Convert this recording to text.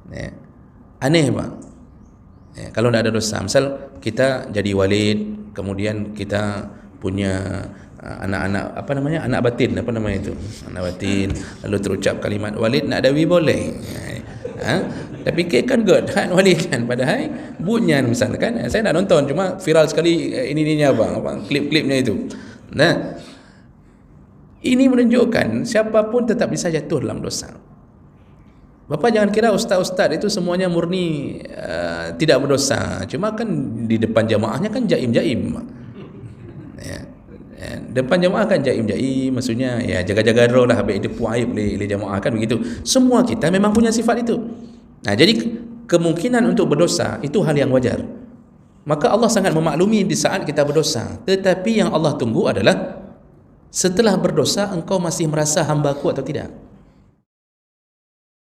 Ya. Aneh Pak. Ya, kalau tidak ada dosa, misal kita jadi walid, kemudian kita punya anak-anak, apa namanya, anak batin, apa namanya itu, anak batin, lalu terucap kalimat walid nak dawi boleh. Dah fikirkan God kan walid kan, padahal bunyan misalkan, saya nak nonton cuma viral sekali ini apa klip-klipnya itu. Nah, ini menunjukkan siapapun tetap bisa jatuh dalam dosa. Bapak jangan kira ustaz-ustaz itu semuanya murni tidak berdosa. Cuma kan di depan jamaahnya kan jaim-jaim. Ya. Depan jamaah kan jaim-jaim, maksudnya ya jaga-jaga roh lah, habis itu puaib oleh jamaah kan begitu. Semua kita memang punya sifat itu. Nah, jadi kemungkinan untuk berdosa itu hal yang wajar. Maka Allah sangat memaklumi di saat kita berdosa. Tetapi yang Allah tunggu adalah setelah berdosa engkau masih merasa hamba-Ku atau tidak.